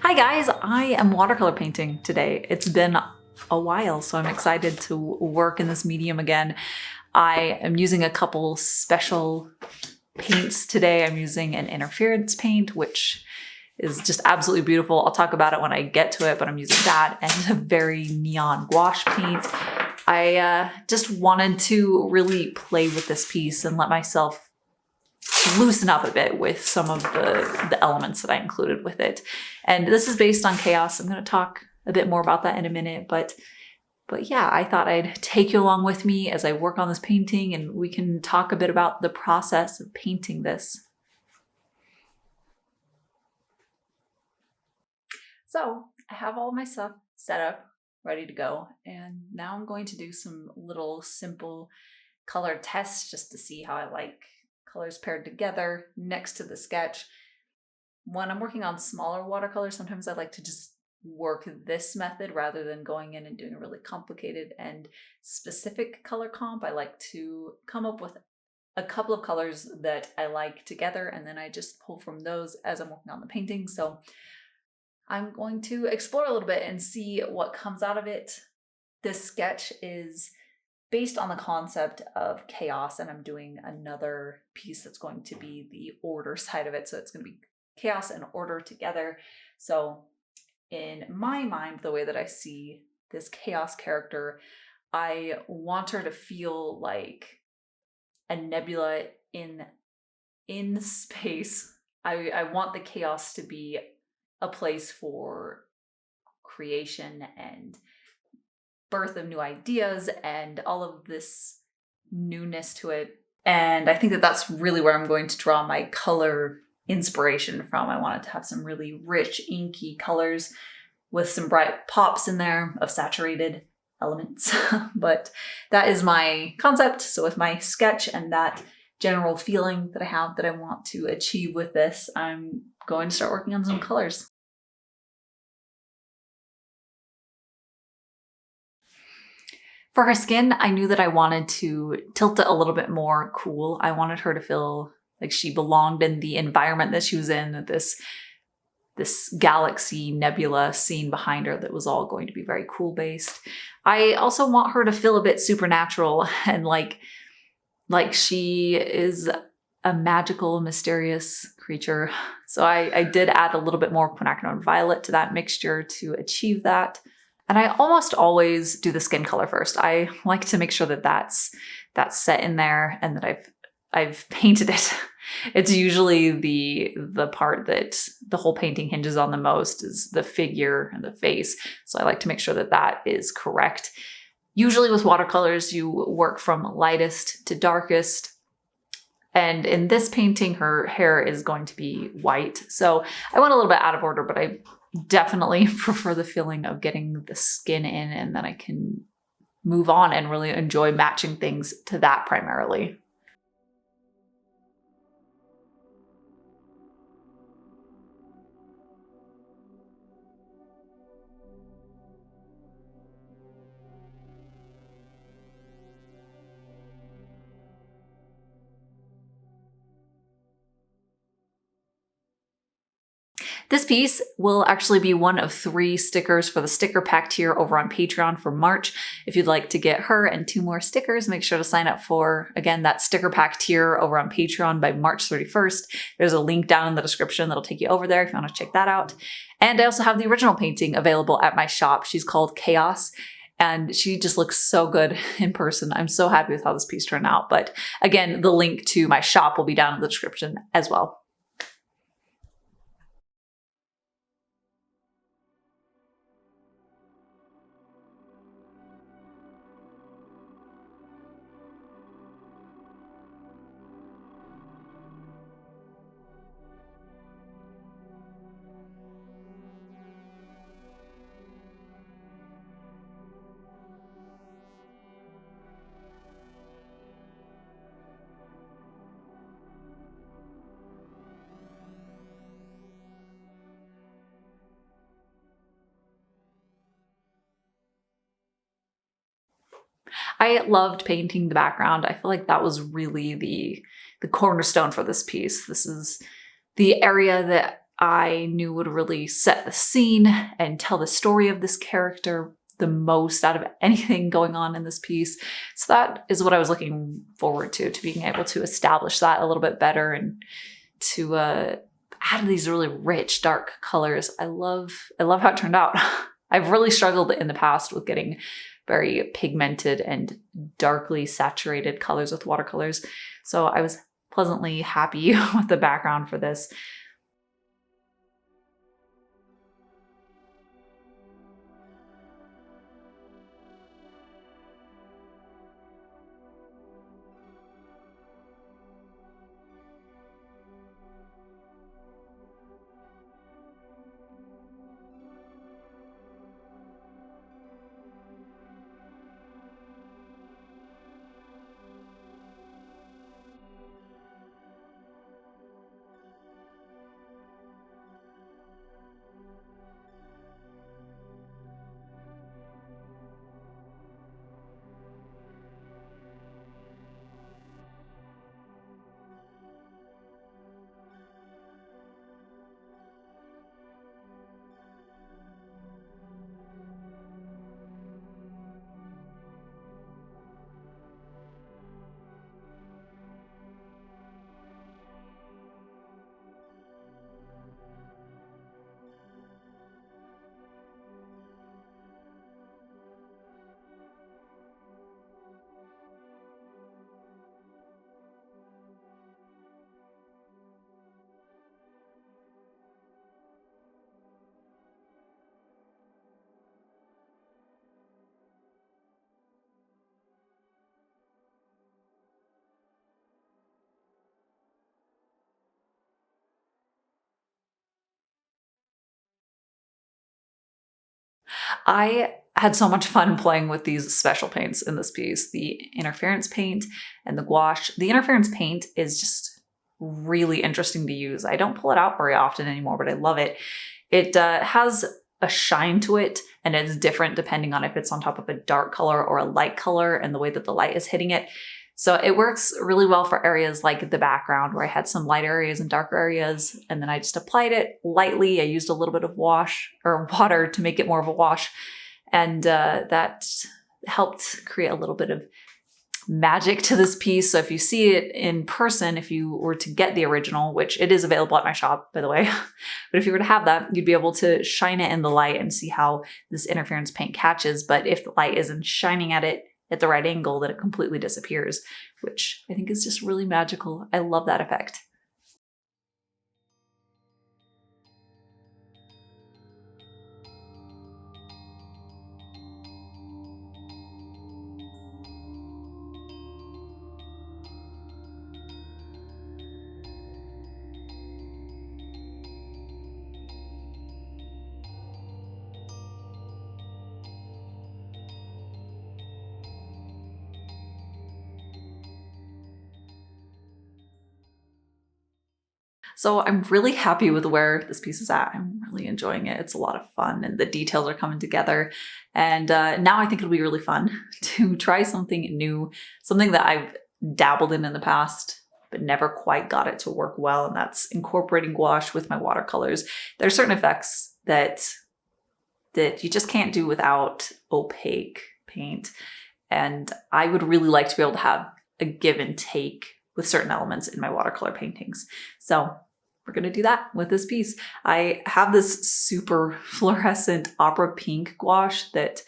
Hi guys, I am watercolor painting today. It's been a while, so I'm excited to work in this medium again. I am using a couple special paints today. I'm using an interference paint, which is just absolutely beautiful. I'll talk about it when I get to it, but I'm using that, and a very neon gouache paint. I just wanted to really play with this piece and let myself loosen up a bit with some of the elements that I included with it. And this is based on chaos. I'm going to talk a bit more about that in a minute, but yeah, I thought I'd take you along with me as I work on this painting, and we can talk a bit about the process of painting this. So I have all my stuff set up, ready to go, and now I'm going to do some little simple color tests just to see how I like colors paired together next to the sketch. When I'm working on smaller watercolors, sometimes I like to just work this method rather than going in and doing a really complicated and specific color comp. I like to come up with a couple of colors that I like together, and then I just pull from those as I'm working on the painting. So I'm going to explore a little bit and see what comes out of it. This sketch is based on the concept of chaos, and I'm doing another piece that's going to be the order side of it. So it's going to be chaos and order together. So in my mind, the way that I see this chaos character, I want her to feel like a nebula in space. I want the chaos to be a place for creation and birth of new ideas and all of this newness to it. And I think that that's really where I'm going to draw my color inspiration from. I wanted to have some really rich, inky colors with some bright pops in there of saturated elements. But that is my concept. So with my sketch and that general feeling that I have that I want to achieve with this, I'm going to start working on some colors. For her skin, I knew that I wanted to tilt it a little bit more cool. I wanted her to feel like she belonged in the environment that she was in, this galaxy nebula scene behind her that was all going to be very cool based. I also want her to feel a bit supernatural and like she is a magical, mysterious creature. So I did add a little bit more quinacridone violet to that mixture to achieve that. And I almost always do the skin color first. I like to make sure that that's set in there and that I've painted it. It's usually the part that the whole painting hinges on the most is the figure and the face. So I like to make sure that that is correct. Usually with watercolors, you work from lightest to darkest. And in this painting, her hair is going to be white. So I went a little bit out of order, but I definitely prefer the feeling of getting the skin in, and then I can move on and really enjoy matching things to that primarily. This piece will actually be one of 3 stickers for the sticker pack tier over on Patreon for March. If you'd like to get her and 2 more stickers, make sure to sign up for, again, that sticker pack tier over on Patreon by March 31st. There's a link down in the description that'll take you over there if you want to check that out. And I also have the original painting available at my shop. She's called Chaos, and she just looks so good in person. I'm so happy with how this piece turned out. But again, the link to my shop will be down in the description as well. I loved painting the background. I feel like that was really the cornerstone for this piece. This is the area that I knew would really set the scene and tell the story of this character the most out of anything going on in this piece. So that is what I was looking forward to being able to establish that a little bit better and to add these really rich, dark colors. I love how it turned out. I've really struggled in the past with getting very pigmented and darkly saturated colors with watercolors. So I was pleasantly happy with the background for this. I had so much fun playing with these special paints in this piece, the interference paint and the gouache. The interference paint is just really interesting to use. I don't pull it out very often anymore, but I love it. It has a shine to it, and it's different depending on if it's on top of a dark color or a light color and the way that the light is hitting it. So it works really well for areas like the background where I had some light areas and darker areas, and then I just applied it lightly. I used a little bit of wash or water to make it more of a wash, and that helped create a little bit of magic to this piece. So if you see it in person, if you were to get the original, which it is available at my shop, by the way, but if you were to have that, you'd be able to shine it in the light and see how this interference paint catches. But if the light isn't shining at it at the right angle, then it completely disappears, which I think is just really magical. I love that effect. So I'm really happy with where this piece is at. I'm really enjoying it. It's a lot of fun and the details are coming together. And now I think it'll be really fun to try something new, something that I've dabbled in the past, but never quite got it to work well. And that's incorporating gouache with my watercolors. There are certain effects that you just can't do without opaque paint. And I would really like to be able to have a give and take with certain elements in my watercolor paintings. So we're gonna do that with this piece. I have this super fluorescent opera pink gouache that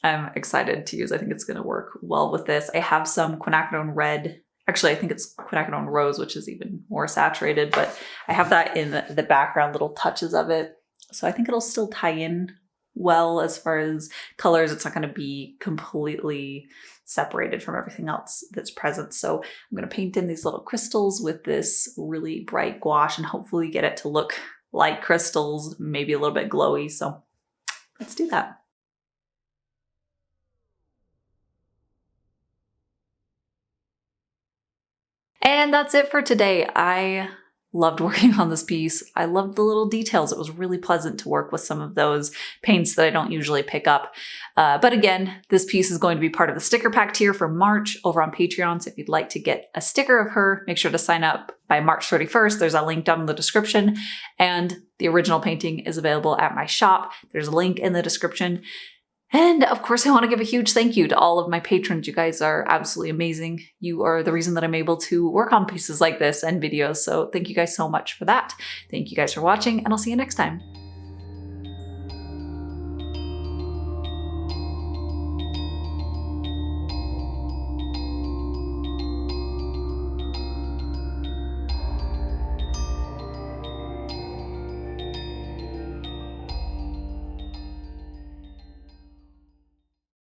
I'm excited to use. I think it's gonna work well with this. I have some quinacridone red. Actually, I think it's quinacridone rose, which is even more saturated, but I have that in the background, little touches of it. So I think it'll still tie in well as far as colors. It's not gonna be completely separated from everything else that's present. So I'm going to paint in these little crystals with this really bright gouache and hopefully get it to look like crystals, maybe a little bit glowy. So let's do that. And that's it for today. I Loved working on this piece. I loved the little details. It was really pleasant to work with some of those paints that I don't usually pick up. But again, this piece is going to be part of the sticker pack tier for March over on Patreon. So if you'd like to get a sticker of her, make sure to sign up by March 31st. There's a link down in the description. And the original painting is available at my shop. There's a link in the description. And of course, I want to give a huge thank you to all of my patrons. You guys are absolutely amazing. You are the reason that I'm able to work on pieces like this and videos. So thank you guys so much for that. Thank you guys for watching, and I'll see you next time.